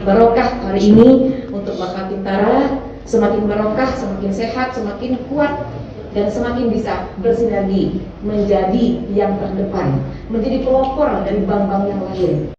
barokah hari ini untuk Bangka Bintara, semakin barokah, semakin sehat, semakin kuat, dan semakin bisa bersinergi menjadi yang terdepan, menjadi pelopor dari bank-bank yang lain.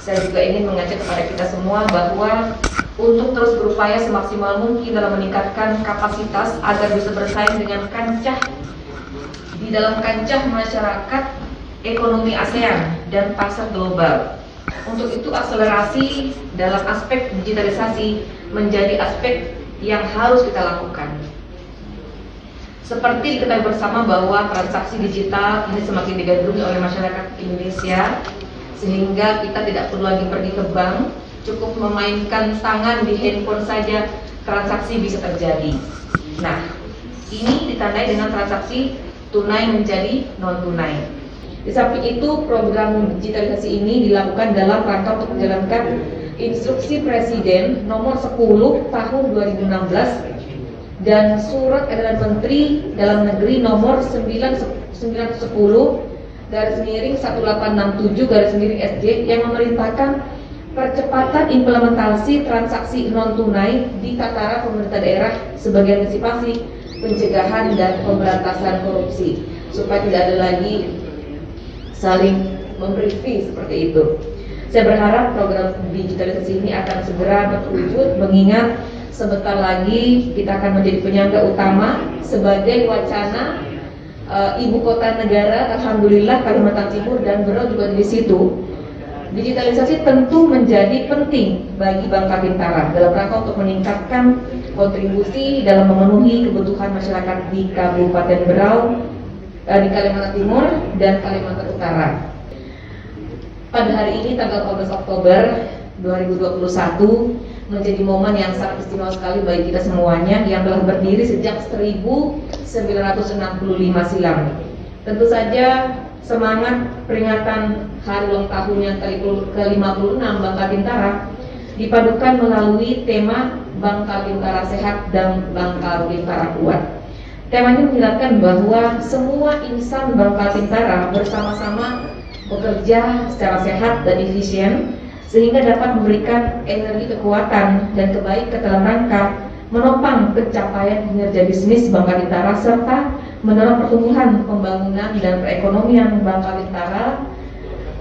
Saya juga ingin mengajak kepada kita semua bahwa untuk terus berupaya semaksimal mungkin dalam meningkatkan kapasitas agar bisa bersaing dengan di dalam kancah masyarakat ekonomi ASEAN dan pasar global. Untuk itu akselerasi dalam aspek digitalisasi menjadi aspek yang harus kita lakukan. Seperti diketahui bersama bahwa transaksi digital ini semakin digandrungi oleh masyarakat Indonesia, sehingga kita tidak perlu lagi pergi ke bank, cukup memainkan tangan di handphone saja transaksi bisa terjadi. Nah, ini ditandai dengan transaksi tunai menjadi non tunai. Di samping itu, program digitalisasi ini dilakukan dalam rangka untuk menjalankan Instruksi Presiden nomor 10 tahun 2016 dan Surat Edaran Menteri Dalam Negeri nomor 910 /1867 yang memerintahkan percepatan implementasi transaksi non tunai di tataran pemerintah daerah sebagai antisipasi pencegahan dan pemberantasan korupsi, supaya tidak ada lagi saling memberi fee seperti itu. Saya berharap program digitalisasi ini akan segera terwujud, mengingat sebentar lagi kita akan menjadi penyangga utama sebagai wacana ibu kota negara. Alhamdulillah Kalimantan Timur dan Berau juga di situ. Digitalisasi tentu menjadi penting bagi Bangka Bintara dalam rangka untuk meningkatkan kontribusi dalam memenuhi kebutuhan masyarakat di Kabupaten Berau, di Kalimantan Timur dan Kalimantan Utara. Pada hari ini tanggal 14 Oktober 2021 menjadi momen yang sangat istimewa sekali bagi kita semuanya yang telah berdiri sejak 1965 silam. Tentu saja semangat peringatan hari ulang tahun yang ke-56 Bangka Bintara dipadukan melalui tema Bangka Bintara Sehat dan Bangka Bintara Kuat. Temanya menjelaskan bahwa semua insan Bangka Bintara bersama-sama bekerja secara sehat dan efisien sehingga dapat memberikan energi kekuatan dan kebaikan dalam rangka menopang pencapaian kinerja bisnis Bangka Bintara serta mendorong pertumbuhan pembangunan dan perekonomian Bangka Bintara,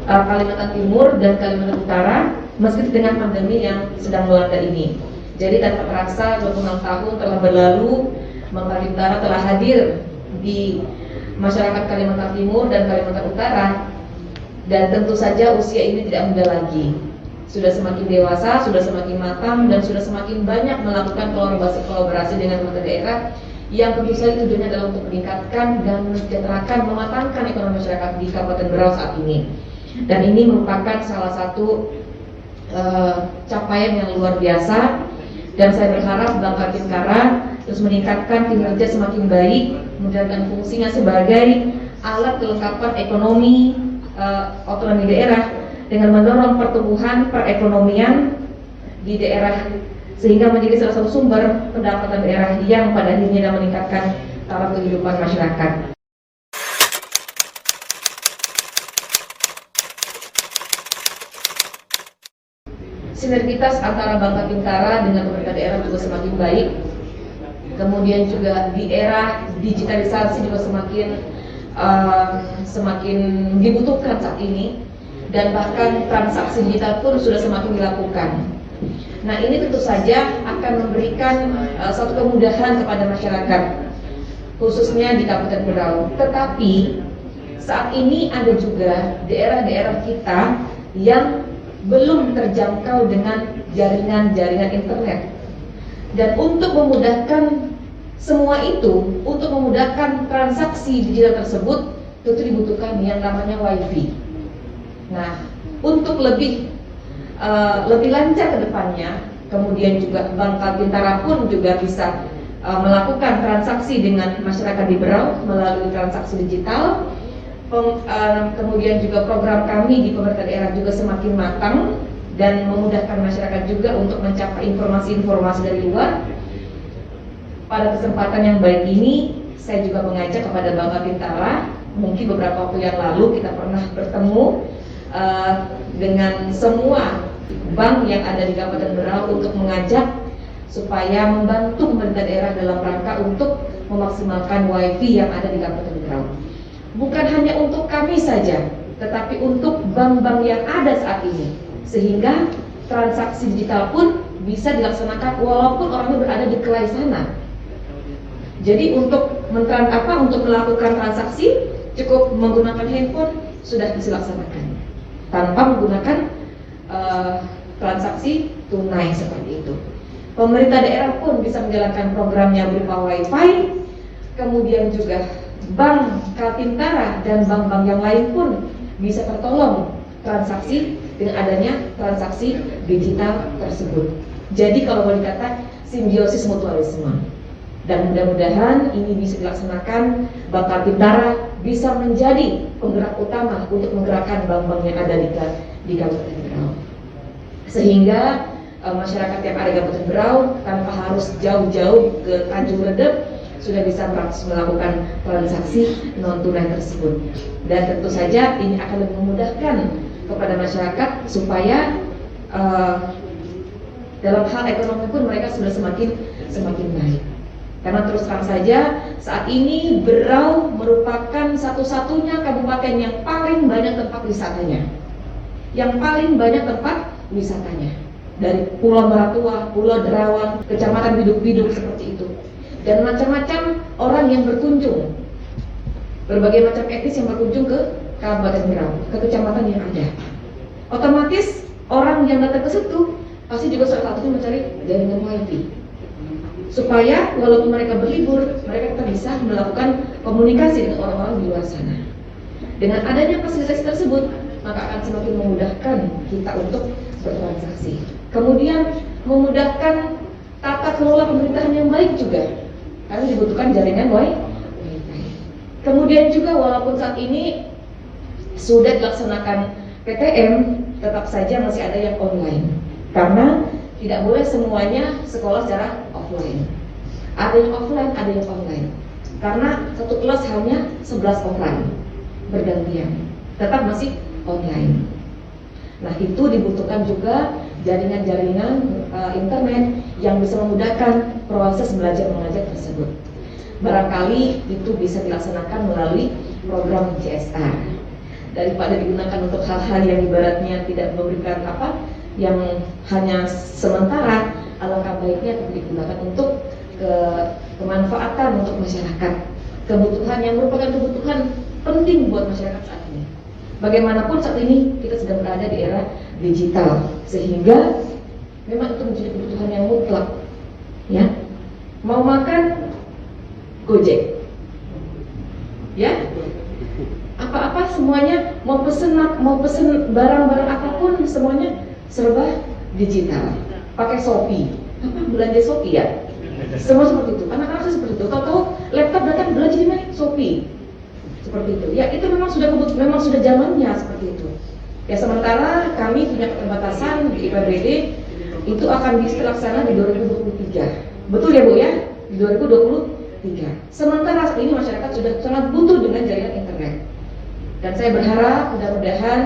Kalimantan Timur dan Kalimantan Utara meski dengan pandemi yang sedang melanda ini. Jadi tanpa terasa 26 tahun telah berlalu, Bangka Bintara telah hadir di masyarakat Kalimantan Timur dan Kalimantan Utara, dan tentu saja usia ini tidak muda lagi. Sudah semakin dewasa, sudah semakin matang, dan sudah semakin banyak melakukan kolaborasi dengan pemerintah daerah yang tentu saja tujuannya adalah untuk meningkatkan dan mensejahterakan, mematangkan ekonomi masyarakat di Kabupaten Berau saat ini. Dan ini merupakan salah satu capaian yang luar biasa, dan saya berharap Bangka Bintara terus meningkatkan kinerja semakin baik, menjalankan fungsinya sebagai alat kelengkapan ekonomi otonomi daerah dengan mendorong pertumbuhan perekonomian di daerah sehingga menjadi salah satu sumber pendapatan daerah yang pada akhirnya dapat meningkatkan taraf kehidupan masyarakat. Sinergitas antara Bangka Bintara dengan pemerintah daerah juga semakin baik. Kemudian juga di era digitalisasi juga semakin dibutuhkan saat ini, dan bahkan transaksi digital pun sudah semakin dilakukan. Nah, ini tentu saja akan memberikan suatu kemudahan kepada masyarakat, khususnya di Kabupaten Berau. Tetapi saat ini ada juga daerah-daerah kita yang belum terjangkau dengan jaringan internet. Dan untuk memudahkan Semua itu untuk memudahkan transaksi digital tersebut tentu dibutuhkan yang namanya WiFi. Nah, untuk lebih lancar ke depannya, kemudian juga Bank Kaltintara pun juga bisa melakukan transaksi dengan masyarakat di Berau melalui transaksi digital. Kemudian juga program kami di pemerintah daerah juga semakin matang dan memudahkan masyarakat juga untuk mencapai informasi-informasi dari luar. Pada kesempatan yang baik ini, saya juga mengajak kepada Bank Kaltintara. Mungkin beberapa waktu yang lalu kita pernah bertemu dengan semua bank yang ada di Kabupaten Berau untuk mengajak supaya membantu pemerintah daerah dalam rangka untuk memaksimalkan WiFi yang ada di Kabupaten Berau. Bukan hanya untuk kami saja, tetapi untuk bank-bank yang ada saat ini, sehingga transaksi digital pun bisa dilaksanakan walaupun orangnya berada di kelai sana. Jadi untuk melakukan transaksi cukup menggunakan handphone sudah bisa dilaksanakan tanpa menggunakan transaksi tunai seperti itu. Pemerintah daerah pun bisa menjalankan programnya berupa WiFi, kemudian juga Bank Kaltintara dan bank-bank yang lain pun bisa tertolong transaksi dengan adanya transaksi digital tersebut. Jadi kalau boleh dikata simbiosis mutualisme. Dan mudah-mudahan ini bisa dilaksanakan, Bank Kaltintara bisa menjadi penggerak utama untuk menggerakkan bank-bank yang ada di Kabupaten Berau. Sehingga masyarakat yang ada di Kabupaten Berau tanpa harus jauh-jauh ke Tanjung Redep sudah bisa melakukan transaksi non tunai tersebut. Dan tentu saja ini akan lebih memudahkan kepada masyarakat supaya dalam hal ekonomi pun mereka sudah semakin baik. Karena terus terang saja saat ini Berau merupakan satu-satunya kabupaten yang paling banyak tempat wisatanya. Dari Pulau Maratua, Pulau Derawan, Kecamatan Biduk-Biduk seperti itu. Dan macam-macam orang yang berkunjung, berbagai macam etnis yang berkunjung ke Kabupaten Berau, ke kecamatan yang ada. Otomatis orang yang datang ke situ pasti juga salah satunya mencari jaringan WiFi. Supaya walaupun mereka berlibur, mereka tetap bisa melakukan komunikasi dengan orang-orang di luar sana. Dengan adanya fasilitas tersebut, maka akan semakin memudahkan kita untuk bertransaksi. Kemudian memudahkan tata kelola pemerintahan yang baik juga, karena dibutuhkan jaringan WiFi. Kemudian juga walaupun saat ini sudah dilaksanakan PTM, tetap saja masih ada yang online. Karena tidak boleh semuanya sekolah secara offline. Ada yang offline, ada yang online. Karena satu kelas hanya 11 orang bergantian. Tetap masih online. Nah, itu dibutuhkan juga jaringan-jaringan internet yang bisa memudahkan proses belajar mengajar tersebut. Barangkali itu bisa dilaksanakan melalui program CSR. Daripada digunakan untuk hal-hal yang ibaratnya tidak memberikan yang hanya sementara, alangkah baiknya digunakan untuk kemanfaatan untuk masyarakat, kebutuhan yang merupakan kebutuhan penting buat masyarakat saat ini. Bagaimanapun saat ini kita sedang berada di era digital, sehingga memang itu menjadi kebutuhan yang mutlak. Ya, mau makan Gojek, ya, apa-apa semuanya, mau pesen barang-barang apapun semuanya serba digital, pakai Shopee, belanja Shopee ya, semua seperti itu. Anak-anak seperti itu, tahu-tahu laptop datang belanja di mana? Shopee, seperti itu. Ya, itu memang sudah zamannya seperti itu. Ya, sementara kami punya keterbatasan di IPBD itu akan bisa terlaksana di 2023. Betul ya Bu ya? Di 2023. Sementara saat ini masyarakat sudah sangat butuh dengan jaringan internet. Dan saya berharap mudah-mudahan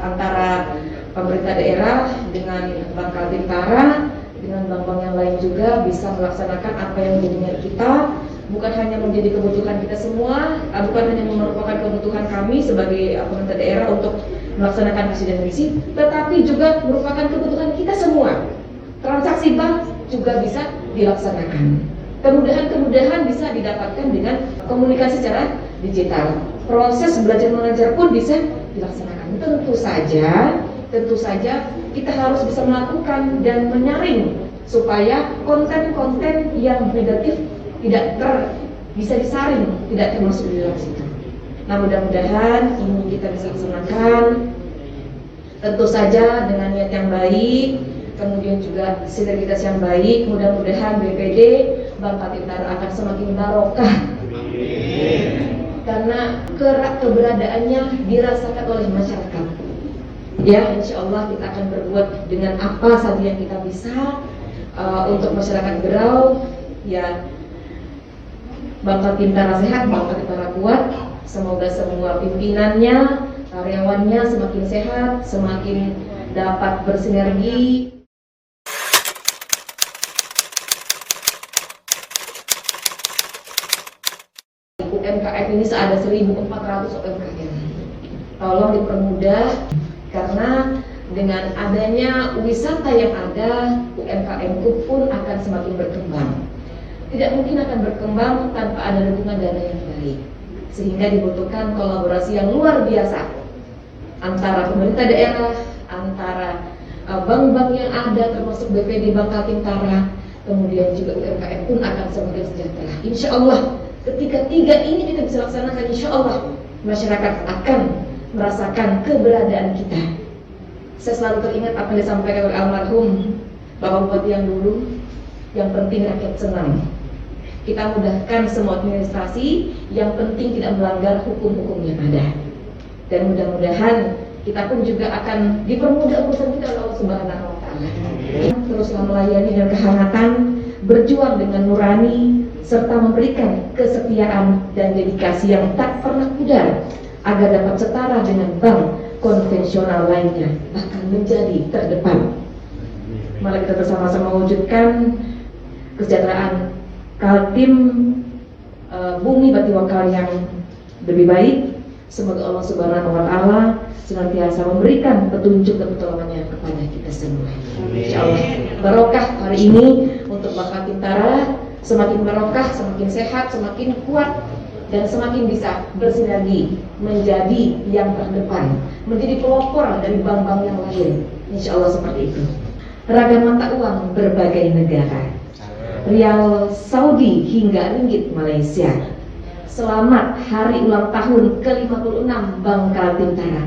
antara pemerintah daerah dengan Bank Kaltintara dengan bank-bank yang lain juga bisa melaksanakan apa yang menjadi milik kita, bukan hanya menjadi kebutuhan kita semua, bukan hanya merupakan kebutuhan kami sebagai pemerintah daerah untuk melaksanakan visi dan misi, tetapi juga merupakan kebutuhan kita semua. Transaksi bank juga bisa dilaksanakan. Kemudahan-kemudahan bisa didapatkan dengan komunikasi secara digital. Proses belajar mengajar pun bisa dilaksanakan. Tentu saja kita harus bisa melakukan dan menyaring supaya konten-konten yang negatif bisa disaring, tidak termasuk di dalam situ. Nah, mudah-mudahan ini kita bisa laksanakan, tentu saja dengan niat yang baik, kemudian juga sinergitas yang baik. Mudah-mudahan BPD Bangka Tintara akan semakin barokah, karena keberadaannya dirasakan oleh masyarakat. Ya, insya Allah kita akan berbuat dengan apa saja yang kita bisa untuk masyarakat Berau. Ya, Bangka Tintara sehat, Bangka Tintara kuat. Semoga semua pimpinannya, karyawannya semakin sehat, semakin dapat bersinergi. UMKM ini ada 1.400 UMKM. Tolong dipermudah, karena dengan adanya wisata yang ada, UMKM pun akan semakin berkembang. Tidak mungkin akan berkembang tanpa ada dukungan dana yang baik, sehingga dibutuhkan kolaborasi yang luar biasa antara pemerintah daerah, antara bank-bank yang ada, termasuk BPD Bangka Tintara, kemudian juga UMKM pun akan semakin sejahtera. Insya Allah, ketika tiga ini kita bisa laksanakan, insya Allah masyarakat akan merasakan keberadaan kita. Saya selalu teringat apa yang disampaikan oleh almarhum Bapak Bupati yang dulu, yang penting rakyat senang. Kita mudahkan semua administrasi, yang penting tidak melanggar hukum-hukum yang ada. Dan mudah-mudahan kita pun juga akan dipermudah urusan kita oleh Allah Subhanahu wa Ta'ala. Teruslah melayani dengan kehangatan, berjuang dengan nurani, serta memberikan kesetiaan dan dedikasi yang tak pernah pudar, agar dapat setara dengan bank konvensional lainnya, bahkan menjadi terdepan. Mari kita bersama-sama wujudkan kesejahteraan Kaltim Bumi Bati Wakal yang lebih baik. Semoga Allah Subhanahu wa Ta'ala senantiasa memberikan petunjuk dan pertolongannya kepada kita semua. Insyaallah barokah hari ini untuk Bangka Tintara, semakin barokah, semakin sehat, semakin kuat, dan semakin bisa bersinergi menjadi yang terdepan, menjadi pelopor dari bank-bank yang lain. Insyaallah seperti itu. Ragam mata uang berbagai negara, Rial Saudi hingga ringgit Malaysia. Selamat hari ulang tahun ke-56 Bangka Tintara.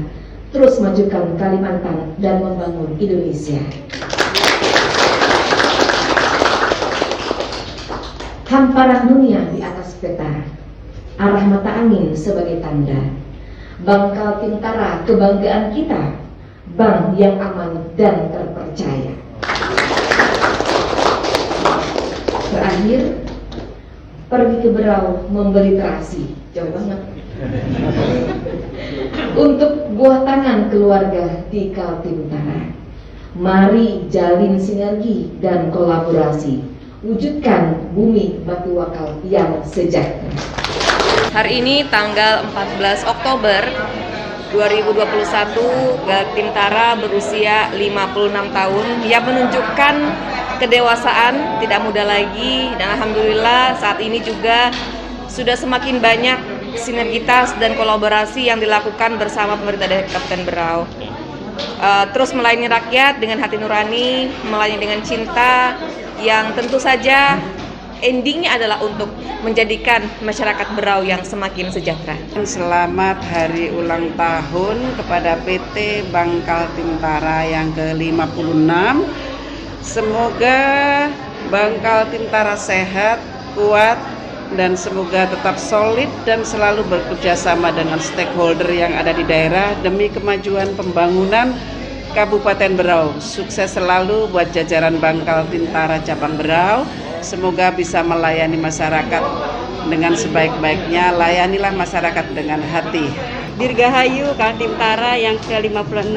Terus majukan Kalimantan dan membangun Indonesia. Hamparan dunia di atas peta, arah mata angin sebagai tanda. Bangka Tintara kebanggaan kita, bank yang aman dan terpercaya. Terakhir, pergi ke Berau membeli terasi, jauh banget, untuk buah tangan keluarga di Kaltintara. Mari jalin sinergi dan kolaborasi, wujudkan Bumi Bati Wakal yang sejahtera. Hari ini tanggal 14 Oktober 2021, Kaltintara berusia 56 tahun yang menunjukkan kedewasaan, tidak muda lagi, dan alhamdulillah saat ini juga sudah semakin banyak sinergitas dan kolaborasi yang dilakukan bersama pemerintah daerah Kabupaten Berau. Terus melayani rakyat dengan hati nurani, melayani dengan cinta, yang tentu saja endingnya adalah untuk menjadikan masyarakat Berau yang semakin sejahtera. Selamat hari ulang tahun kepada PT Bangka Tintara yang ke-56. Semoga Bangka Tintara sehat, kuat, dan semoga tetap solid dan selalu bekerjasama dengan stakeholder yang ada di daerah demi kemajuan pembangunan Kabupaten Berau. Sukses selalu buat jajaran Bangka Tintara cabang Berau. Semoga bisa melayani masyarakat dengan sebaik-baiknya. Layanilah masyarakat dengan hati. Dirgahayu Kaltintara yang ke-56.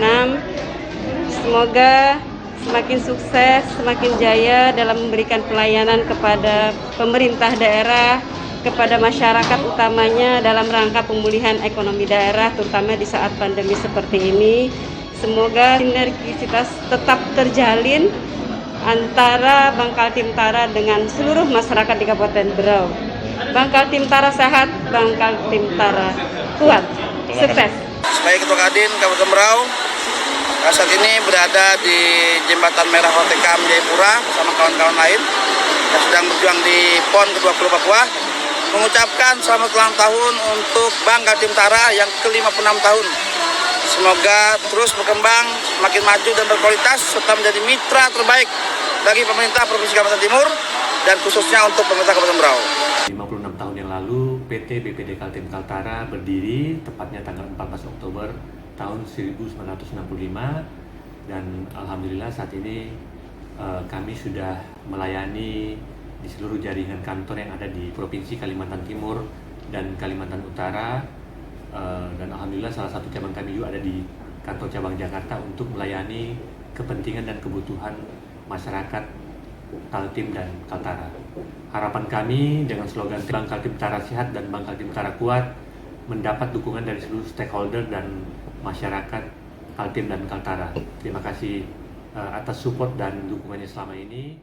Semoga semakin sukses, semakin jaya dalam memberikan pelayanan kepada pemerintah daerah, kepada masyarakat utamanya dalam rangka pemulihan ekonomi daerah, terutama di saat pandemi seperti ini. Semoga sinergisitas tetap terjalin antara Bangka Tintara dengan seluruh masyarakat di Kabupaten Berau. Bangka Tintara sehat, Bangka Tintara kuat, sukses. Sebagai Ketua Kadin Kabupaten Berau, saat ini berada di Jembatan Merah Hotekam Jayapura bersama kawan-kawan lain. yang sedang berjuang di PON ke-20 Papua mengucapkan selamat ulang tahun untuk Bank Kaltim Tara yang ke-56 tahun. Semoga terus berkembang, makin maju dan berkualitas, serta menjadi mitra terbaik bagi pemerintah Provinsi Kalimantan Timur dan khususnya untuk pemerintah Kabupaten Berau. 56 tahun yang lalu, PT BPD Kaltim Kaltara berdiri tepatnya tanggal 14 Oktober tahun 1965 dan alhamdulillah saat ini kami sudah melayani di seluruh jaringan kantor yang ada di Provinsi Kalimantan Timur dan Kalimantan Utara dan alhamdulillah salah satu cabang kami juga ada di kantor cabang Jakarta untuk melayani kepentingan dan kebutuhan masyarakat Kaltim dan Kaltara. Harapan kami dengan slogan Bank Kaltim Tara Sehat dan Bank Kaltim Tara Kuat mendapat dukungan dari seluruh stakeholder dan masyarakat Kaltim dan Kaltara. Terima kasih atas support dan dukungannya selama ini.